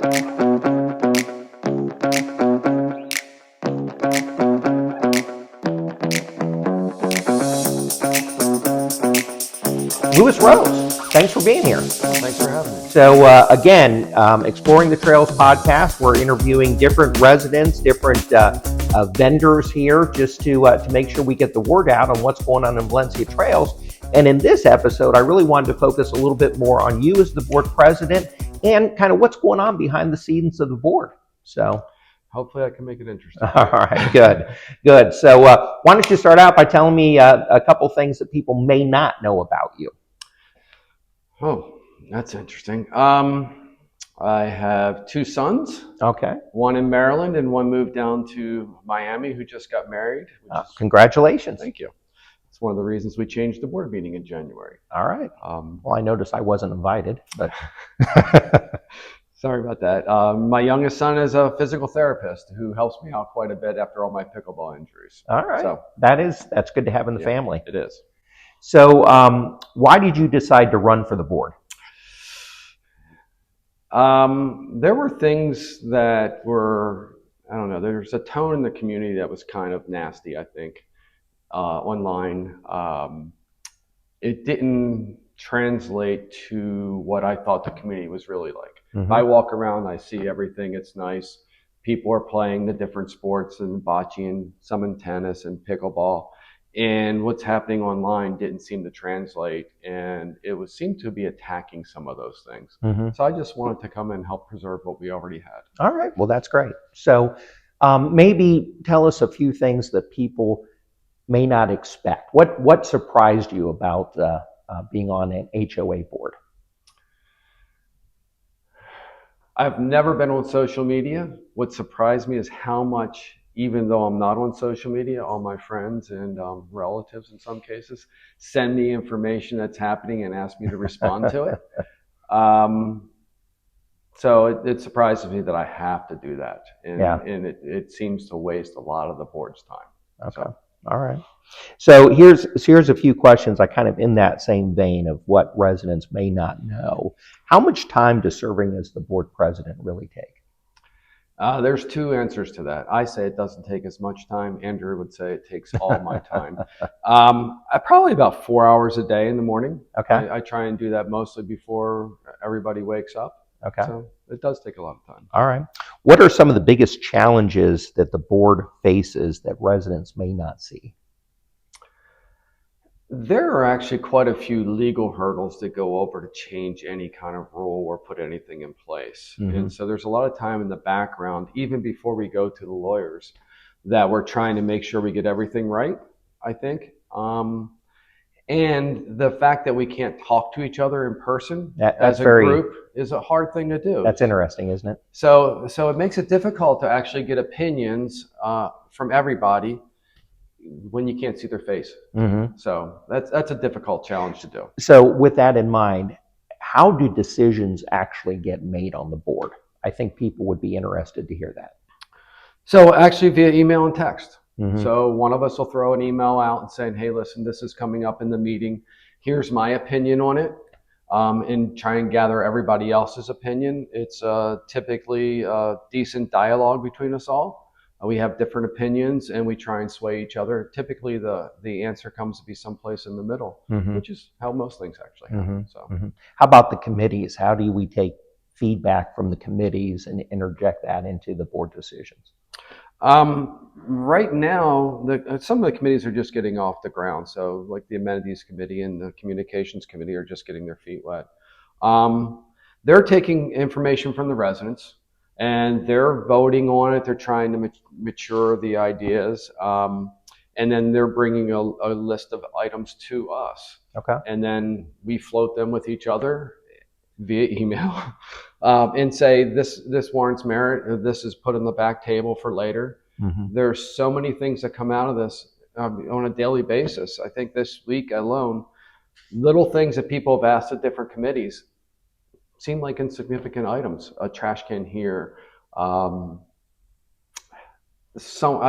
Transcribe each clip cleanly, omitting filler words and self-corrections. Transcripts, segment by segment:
Lewis Rose, thanks for being here. Thanks for having me. So again, Exploring the Trails podcast, we're interviewing different residents, different vendors here just to make sure we get the word out on what's going on in Valencia Trails. And in this episode, I really wanted to focus a little bit more on you as the board president and kind of what's going on behind the scenes of the board. So hopefully I can make it interesting. All right, good. So why don't you start out by telling me a couple things that people may not know about you? Oh, that's interesting. I have two sons. Okay. One in Maryland and one moved down to Miami who just got married. Congratulations. Thank you. It's one of the reasons we changed the board meeting in January. All right. Well, I noticed I wasn't invited, but sorry about that. My youngest son is a physical therapist who helps me out quite a bit after all my pickleball injuries. All right. So that's good to have in the family. It is. So why did you decide to run for the board? There were things that were, I don't know, there's a tone in the community that was kind of nasty, I think, online. It didn't translate to what I thought the community was really like. Mm-hmm. I walk around, I see everything, it's nice. People are playing the different sports and bocce and some in tennis and pickleball. And what's happening online didn't seem to translate, and it seemed to be attacking some of those things. Mm-hmm. So I just wanted to come and help preserve what we already had. All right. Well, that's great. So maybe tell us a few things that people may not expect. What surprised you about being on an HOA board? I've never been on social media. What surprised me is how much, even though I'm not on social media, all my friends and relatives in some cases send me information that's happening and ask me to respond to it. So it surprises me that I have to do that. And it seems to waste a lot of the board's time. Okay. So. All right. So here's a few questions I kind of in that same vein of what residents may not know. How much time does serving as the board president really take? There's two answers to that. I say it doesn't take as much time. Andrew would say it takes all my time. Probably about 4 hours a day in the morning. Okay. I try and do that mostly before everybody wakes up. Okay. So it does take a lot of time. All right. What are some of the biggest challenges that the board faces that residents may not see? There are actually quite a few legal hurdles that go over to change any kind of rule or put anything in place. Mm-hmm. And so there's a lot of time in the background, even before we go to the lawyers, that we're trying to make sure we get everything right, I think. And the fact that we can't talk to each other in person as a group is a hard thing to do. That's interesting, isn't it? So it makes it difficult to actually get opinions from everybody when you can't see their face. Mm-hmm. So that's a difficult challenge to do. So with that in mind, how do decisions actually get made on the board? I think people would be interested to hear that. So actually via email and text. Mm-hmm. So one of us will throw an email out and saying, hey, listen, this is coming up in the meeting. Here's my opinion on it. And try and gather everybody else's opinion. It's typically a decent dialogue between us all. We have different opinions and we try and sway each other. Typically the answer comes to be someplace in the middle, mm-hmm. which is how most things actually happen. Mm-hmm. So, mm-hmm. How about the committees? How do we take feedback from the committees and interject that into the board decisions? Right now, some of the committees are just getting off the ground. So like the amenities committee and the communications committee are just getting their feet wet. They're taking information from the residents and they're voting on it. They're trying to mature the ideas. And then they're bringing a list of items to us. Okay. And then we float them with each other via email and say this warrants merit, or this is put on the back table for later. Mm-hmm. There's so many things that come out of this on a daily basis. I think this week alone, little things that people have asked at different committees seem like insignificant items. A trash can here. I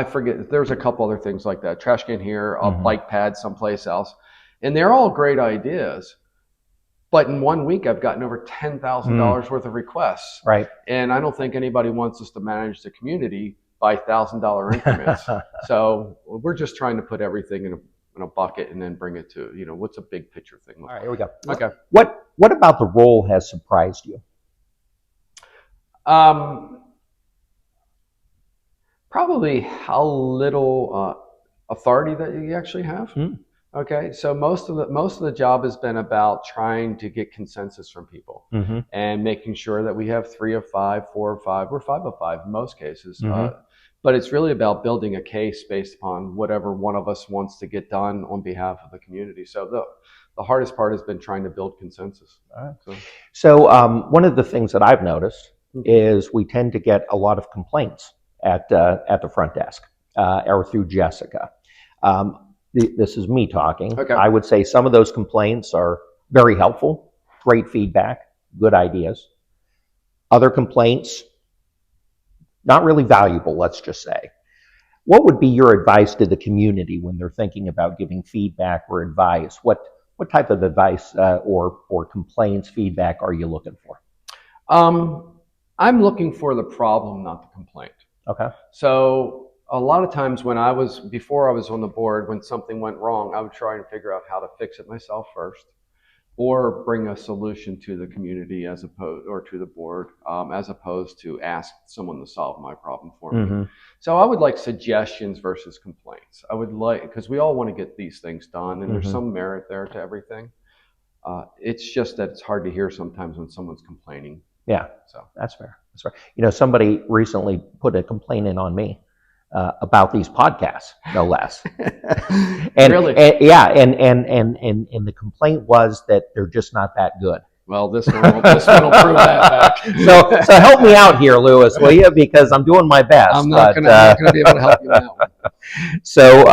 forget, there's a couple other things like that. Trash can here, a mm-hmm. bike pad someplace else. And they're all great ideas. But in 1 week, I've gotten over $10,000 worth of requests. Right. And I don't think anybody wants us to manage the community by $1,000 increments. So we're just trying to put everything in a bucket and then bring it to, what's a big picture thing? All right, here we go. Okay. What about the role has surprised you? Probably how little authority that you actually have. Okay, so most of the job has been about trying to get consensus from people and making sure that we have 3 of 5, 4 of 5, or 5 of 5 in most cases. But it's really about building a case based upon whatever one of us wants to get done on behalf of the community. So the hardest part has been trying to build consensus. All right. So one of the things that I've noticed is we tend to get a lot of complaints at the front desk or through Jessica. This is me talking. Okay. I would say some of those complaints are very helpful, great feedback, good ideas. Other complaints, not really valuable, let's just say. What would be your advice to the community when they're thinking about giving feedback or advice? What type of advice or complaints, feedback are you looking for? I'm looking for the problem, not the complaint. Okay. So a lot of times before I was on the board, when something went wrong, I would try and figure out how to fix it myself first, or bring a solution to the community or to the board, as opposed to ask someone to solve my problem for me. So I would like suggestions versus complaints. I would because we all want to get these things done, and there's some merit there to everything. It's just that it's hard to hear sometimes when someone's complaining. Yeah, so that's fair. That's fair. Somebody recently put a complaint in on me about these podcasts, no less. And, really? And the complaint was that they're just not that good. Well, this one will prove that back. So help me out here, Lewis, will you? Because I'm doing my best. I'm not going to be able to help you in that one. So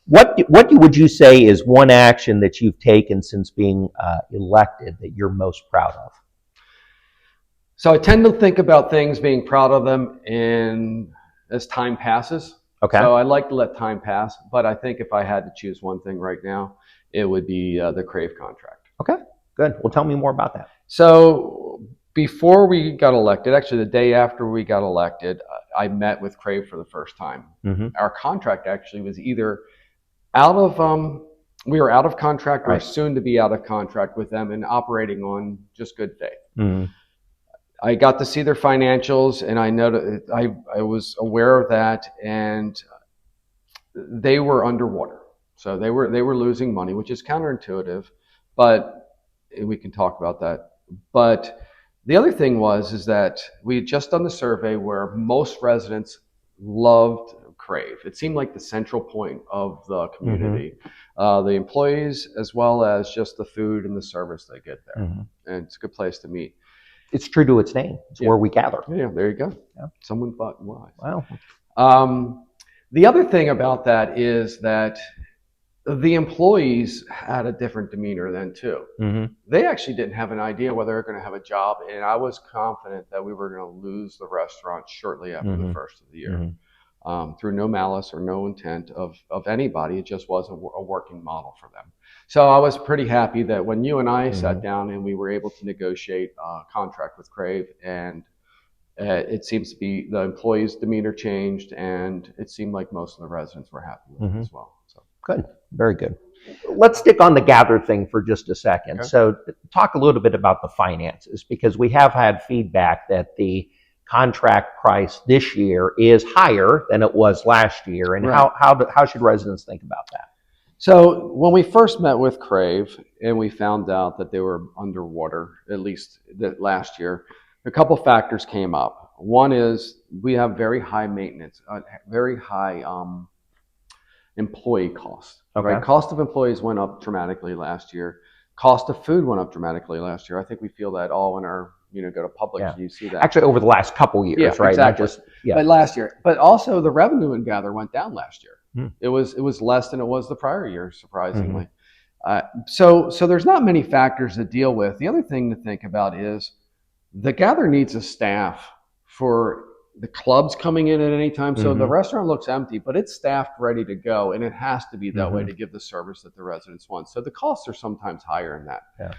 what would you say is one action that you've taken since being elected that you're most proud of? So I tend to think about things, being proud of them, as time passes. Okay. So I like to let time pass, but I think if I had to choose one thing right now, it would be the Crave contract. Okay, good. Well, tell me more about that. So before we got elected, actually the day after we got elected, I met with Crave for the first time. Our contract actually was either we were out of contract or soon to be out of contract with them and operating on just good faith. I got to see their financials, and I noticed I was aware of that, and they were underwater. So they were losing money, which is counterintuitive, but we can talk about that. But the other thing is that we had just done the survey where most residents loved Crave. It seemed like the central point of the community, the employees, as well as just the food and the service they get there, and it's a good place to meet. It's true to its name. It's where we gather. Yeah, there you go. Yeah. Someone thought wise. Wow. The other thing about that is that the employees had a different demeanor then too. They actually didn't have an idea whether they were going to have a job, and I was confident that we were going to lose the restaurant shortly after the first of the year. Through no malice or no intent of anybody. It just wasn't a working model for them. So I was pretty happy that when you and I sat down and we were able to negotiate a contract with Crave, and it seems to be the employees' demeanor changed, and it seemed like most of the residents were happy with it as well. So good, very good. Let's stick on the gather thing for just a second. Okay. So talk a little bit about the finances, because we have had feedback that the contract price this year is higher than it was last year, and how should residents think about that? So when we first met with Crave and we found out that they were underwater, at least that last year, a couple factors came up. One is we have very high maintenance, very high employee costs. Okay. Right? Cost of employees went up dramatically last year. Cost of food went up dramatically last year. I think we feel that all in our go to Publix, you see that. Actually, over the last couple years, right? Exactly. But last year. But also the revenue in Gather went down last year. It was less than it was the prior year, surprisingly. So there's not many factors to deal with. The other thing to think about is the Gather needs a staff for the clubs coming in at any time. So the restaurant looks empty, but it's staffed, ready to go, and it has to be that way to give the service that the residents want. So the costs are sometimes higher in that. Yeah.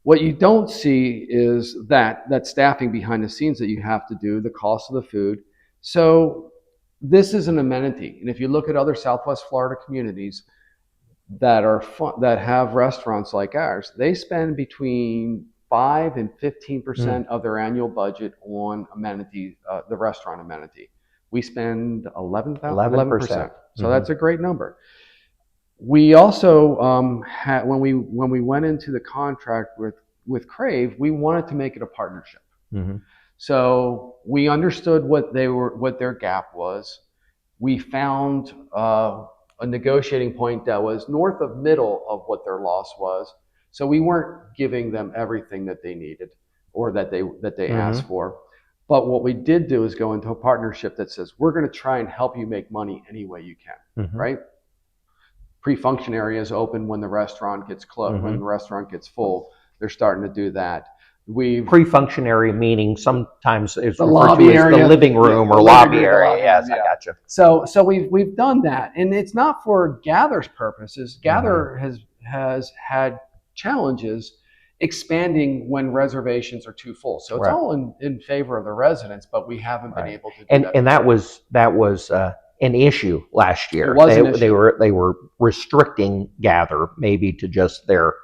What you don't see is that staffing behind the scenes that you have to do, the cost of the food. So this is an amenity. And if you look at other Southwest Florida communities that are that have restaurants like ours, they spend between 5 and 15% of their annual budget on amenity, the restaurant amenity. We spend 11%. So that's a great number. We also had, when we went into the contract with Crave, we wanted to make it a partnership. So we understood what their gap was. We found a negotiating point that was north of middle of what their loss was. So we weren't giving them everything that they needed or that they asked for. But what we did do is go into a partnership that says, we're going to try and help you make money any way you can, right? Pre-function areas open when the restaurant gets closed, when the restaurant gets full. They're starting to do that. Pre-function area meaning sometimes it's the referred lobby to as area, the living room or lobby area. Yes, I gotcha. So we've done that, and it's not for Gather's purposes. Gather has had challenges expanding when reservations are too full. So it's all in favor of the residents, but we haven't been able to do that. And that was an issue last year. It was an issue. They were restricting Gather maybe to just their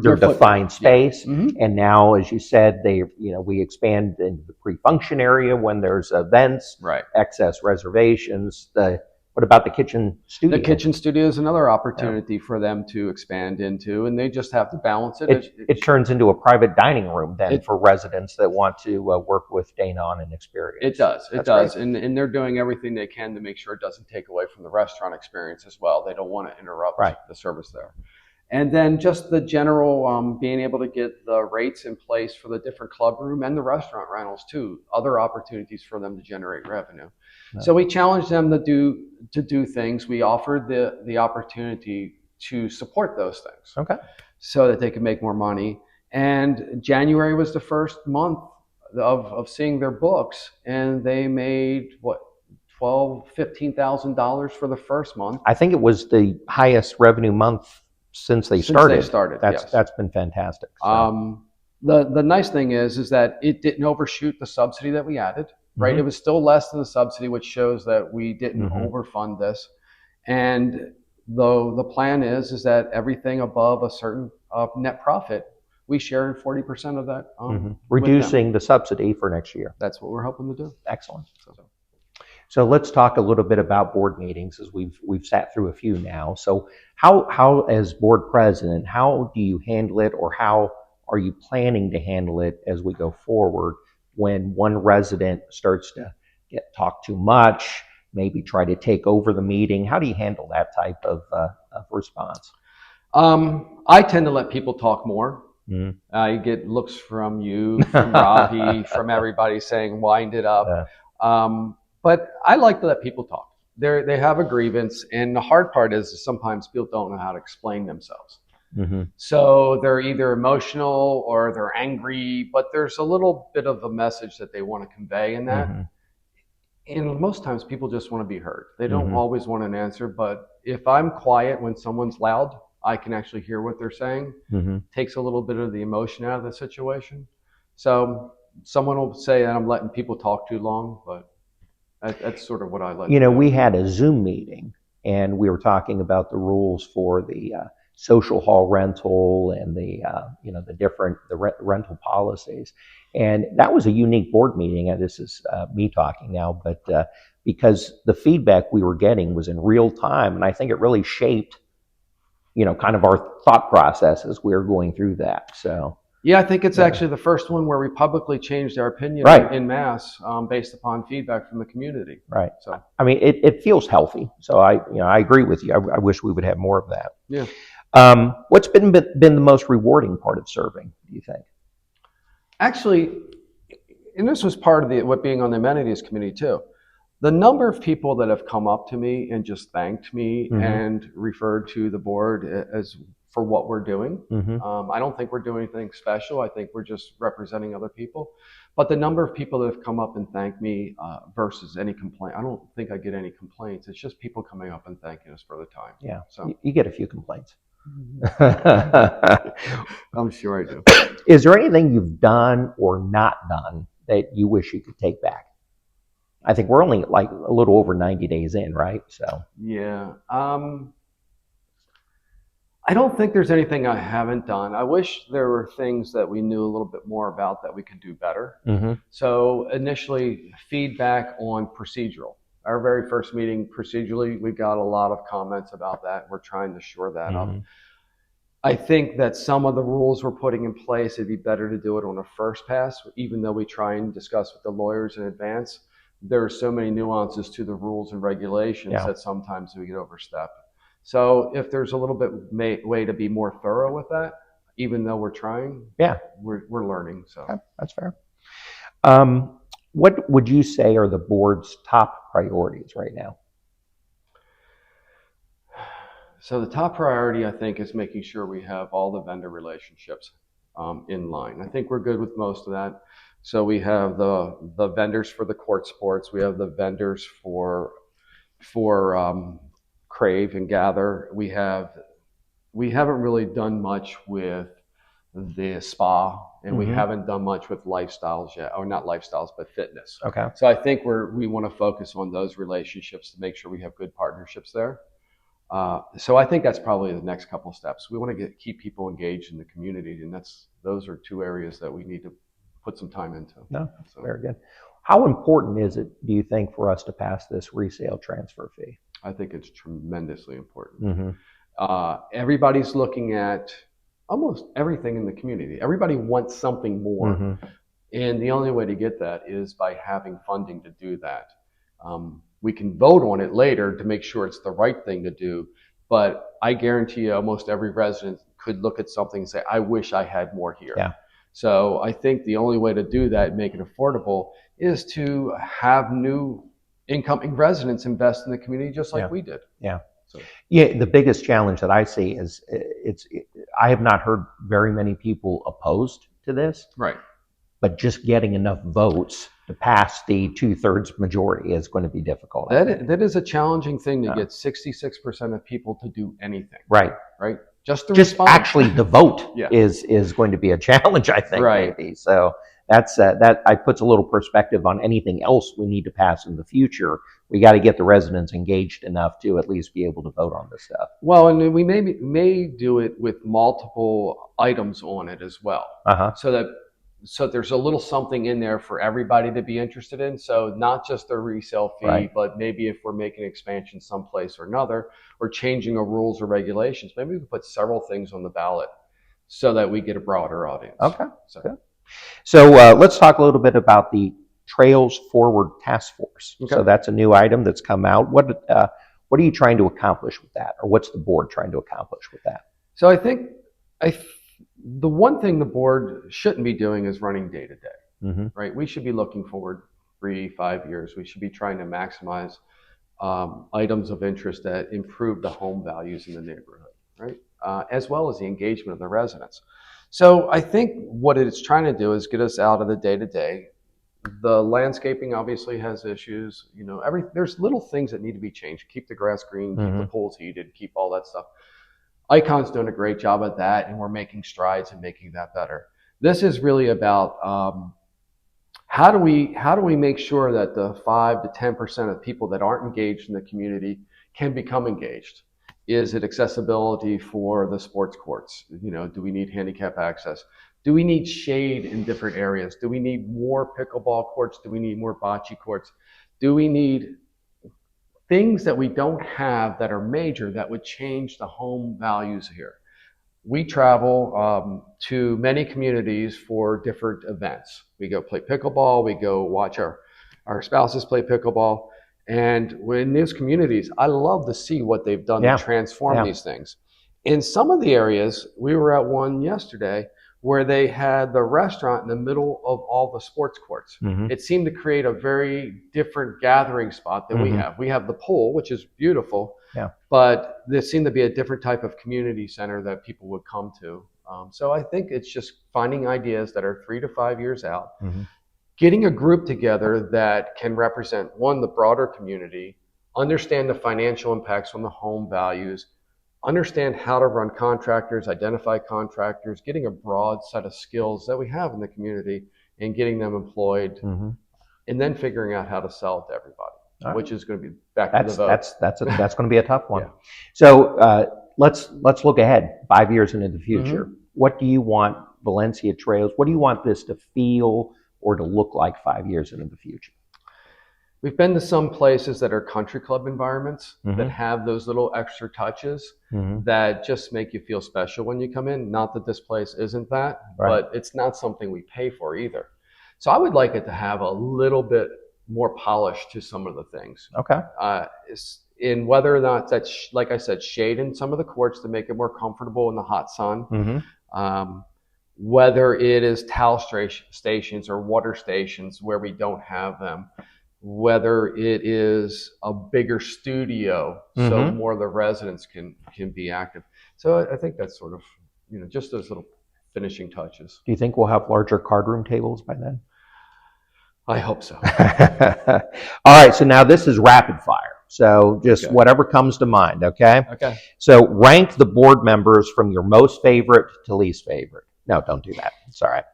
defined space. And now, as you said, we expand into the pre-function area when there's events, excess reservations. What about the kitchen studio? The kitchen studio is another opportunity for them to expand into, and they just have to balance it. It turns into a private dining room then for residents that want to work with Dana on an experience. It does. It does. And they're doing everything they can to make sure it doesn't take away from the restaurant experience as well. They don't want to interrupt the service there. And then just the general being able to get the rates in place for the different club room and the restaurant rentals too, other opportunities for them to generate revenue. So we challenged them to do things. We offered the opportunity to support those things, so that they could make more money. And January was the first month of seeing their books, and they made $15,000 for the first month. I think it was the highest revenue month since they started. That's been fantastic. So. The nice thing is that it didn't overshoot the subsidy that we added. Right, it was still less than the subsidy, which shows that we didn't overfund this. And the plan is that everything above a certain net profit, we share in 40% of that. Reducing the subsidy for next year. That's what we're hoping to do. Excellent. So let's talk a little bit about board meetings, as we've sat through a few now. So how as board president, how do you handle it, or how are you planning to handle it as we go forward when one resident starts to talk too much, maybe try to take over the meeting? How do you handle that type of response? I tend to let people talk more. I get looks from you, from Ravi, from everybody saying, wind it up. But I like to let people talk. They have a grievance, and the hard part is sometimes people don't know how to explain themselves. So they're either emotional or they're angry, but there's a little bit of a message that they want to convey in that. And most times people just want to be heard. They don't always want an answer, but if I'm quiet when someone's loud, I can actually hear what they're saying. Takes a little bit of the emotion out of the situation. So someone will say that I'm letting people talk too long, but that's sort of what I like. We had a Zoom meeting, and we were talking about the rules for the social hall rental and the rental policies. And that was a unique board meeting. And this is me talking now, but because the feedback we were getting was in real time, and I think it really shaped, kind of our thought process as we were going through that. So yeah, I think it's actually the first one where we publicly changed our opinion in mass based upon feedback from the community. Right. So I mean, it feels healthy. So I agree with you. I wish we would have more of that. Yeah. What's been the most rewarding part of serving, do you think? Actually, and this was part of what being on the amenities committee too, the number of people that have come up to me and just thanked me and referred to the board as for what we're doing. I don't think we're doing anything special. I think we're just representing other people. But the number of people that have come up and thanked me versus any complaint, I don't think I get any complaints. It's just people coming up and thanking us for the time. Yeah, so you get a few complaints. I'm sure I do. Is there anything you've done or not done that you wish you could take back? I think we're only like a little over 90 days in, right? So Yeah. I don't think there's anything I haven't done. I wish there were things that we knew a little bit more about that we could do better. So initially, feedback on procedural. Our very first meeting procedurally, we got a lot of comments about that. We're trying to shore that up. I think that some of the rules we're putting in place, it'd be better to do it on a first pass, even though we try and discuss with the lawyers in advance. There are so many nuances to the rules and regulations that sometimes we get overstepped. So if there's a little bit way to be more thorough with that, even though we're trying, we're learning. So okay, that's fair. What would you say are the board's top priorities right now? So the top priority, I think, is making sure we have all the vendor relationships in line. I think we're good with most of that. So we have the vendors for the court sports. We have the vendors for Crave and Gather. We haven't really done much with the spa, and we haven't done much with lifestyles yet, or not lifestyles, but fitness. Okay. So I think we want to focus on those relationships to make sure we have good partnerships there. So I think that's probably the next couple of steps. We want to keep people engaged in the community, and those are two areas that we need to put some time into. No, very good. How important is it, do you think, for us to pass this resale transfer fee? I think it's tremendously important. Everybody's looking at almost everything in the community. Everybody wants something more. And the only way to get that is by having funding to do that. We can vote on it later to make sure it's the right thing to do. But I guarantee you almost every resident could look at something and say, I wish I had more here. Yeah. So I think the only way to do that and make it affordable is to have new incoming residents invest in the community just like we did. Yeah. So. Yeah, the biggest challenge that I see is I have not heard very many people opposed to this. Right. But just getting enough votes to pass the 2/3 majority is going to be difficult. That is a challenging thing to get 66% of people to do anything. Right. Right. Just actually the vote is going to be a challenge, I think, maybe. So that puts a little perspective on anything else we need to pass in the future. We got to get the residents engaged enough to at least be able to vote on this stuff. Well, and we may do it with multiple items on it as well. So there's a little something in there for everybody to be interested in. So not just the resale fee, but maybe if we're making expansion someplace or another, or changing a rules or regulations, maybe we can put several things on the ballot so that we get a broader audience. Okay. So let's talk a little bit about the Trails Forward Task Force. Okay. So that's a new item that's come out. What are you trying to accomplish with that, or what's the board trying to accomplish with that? So I think the one thing the board shouldn't be doing is running day to day, right? We should be looking forward 3-5 years. We should be trying to maximize items of interest that improve the home values in the neighborhood, right? As well as the engagement of the residents. So I think what it's trying to do is get us out of the day to day. The landscaping obviously has issues. There's little things that need to be changed. Keep the grass green, keep the pools heated, keep all that stuff. Icon's doing a great job at that, and we're making strides in making that better. This is really about how do we make sure that the 5 to 10% of people that aren't engaged in the community can become engaged? Is it accessibility for the sports courts? Do we need handicap access? Do we need shade in different areas? Do we need more pickleball courts? Do we need more bocce courts? Do we need things that we don't have that are major that would change the home values here? We travel to many communities for different events. We go play pickleball. We go watch our spouses play pickleball. And in these communities, I love to see what they've done to transform these things. In some of the areas, we were at one yesterday where they had the restaurant in the middle of all the sports courts. It seemed to create a very different gathering spot than we have. We have the pool, which is beautiful, but there seemed to be a different type of community center that people would come to. So I think it's just finding ideas that are 3 to 5 years out, getting a group together that can represent, one, the broader community, understand the financial impacts on the home values, understand how to run contractors, identify contractors, getting a broad set of skills that we have in the community and getting them employed, and then figuring out how to sell it to everybody, which is going to be back to the vote. That's going to be a tough one. Yeah. So let's look ahead 5 years into the future. What do you want Valencia Trails? What do you want this to feel or to look like 5 years into the future? We've been to some places that are country club environments that have those little extra touches that just make you feel special when you come in. Not that this place isn't that, but it's not something we pay for either. So I would like it to have a little bit more polish to some of the things. Okay. In whether or not that's, like I said, shade in some of the courts to make it more comfortable in the hot sun. Whether it is towel stations or water stations where we don't have them. Whether it is a bigger studio so more of the residents can be active. So I think that's sort of, just those little finishing touches. Do you think we'll have larger cardroom tables by then? I hope so. All right, so now this is rapid fire. So just whatever comes to mind, okay? Okay. So rank the board members from your most favorite to least favorite. No, don't do that. It's all right.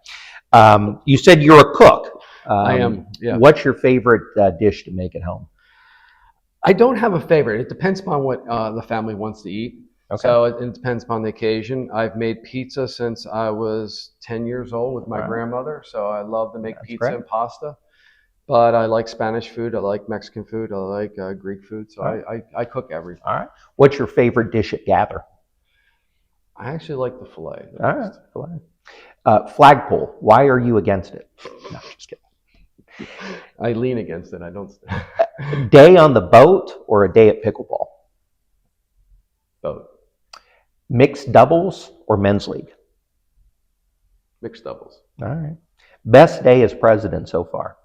You said you're a cook. I am, yeah. What's your favorite dish to make at home? I don't have a favorite. It depends upon what the family wants to eat. Okay. So it depends upon the occasion. I've made pizza since I was 10 years old with my grandmother. So I love to make pizza and pasta. But I like Spanish food. I like Mexican food. I like Greek food. So I cook everything. All right. What's your favorite dish at Gather? I actually like the filet. All right. Filet. Flagpole. Why are you against it? No, just kidding. I lean against it. I don't. Day on the boat or a day at pickleball? Boat. Mixed doubles or men's league? Mixed doubles. All right. Best day as president so far?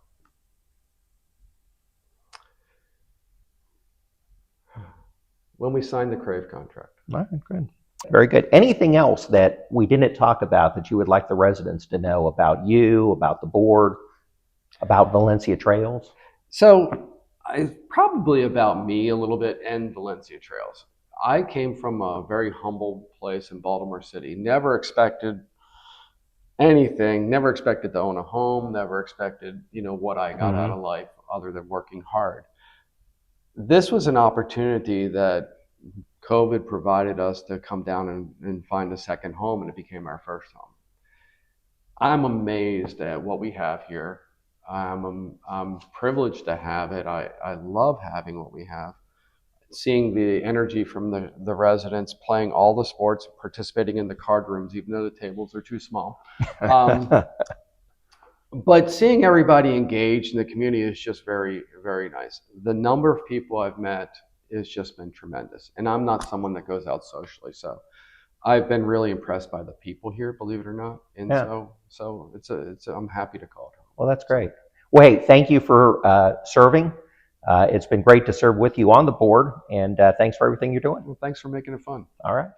When we signed the Crave contract. All right, good. Very good. Anything else that we didn't talk about that you would like the residents to know about you, about the board, about Valencia Trails? So probably about me a little bit and Valencia Trails. I came from a very humble place in Baltimore City. Never expected anything, never expected to own a home, never expected, what I got out of life other than working hard. This was an opportunity that COVID provided us to come down and find a second home, and it became our first home. I'm amazed at what we have here. I'm privileged to have it. I love having what we have. Seeing the energy from the residents, playing all the sports, participating in the card rooms, even though the tables are too small. But seeing everybody engaged in the community is just very, very nice. The number of people I've met has just been tremendous. And I'm not someone that goes out socially, so I've been really impressed by the people here, believe it or not. And so I'm happy to call it home. Well, that's great. Well, hey, thank you for serving. It's been great to serve with you on the board, and thanks for everything you're doing. Well, thanks for making it fun. All right.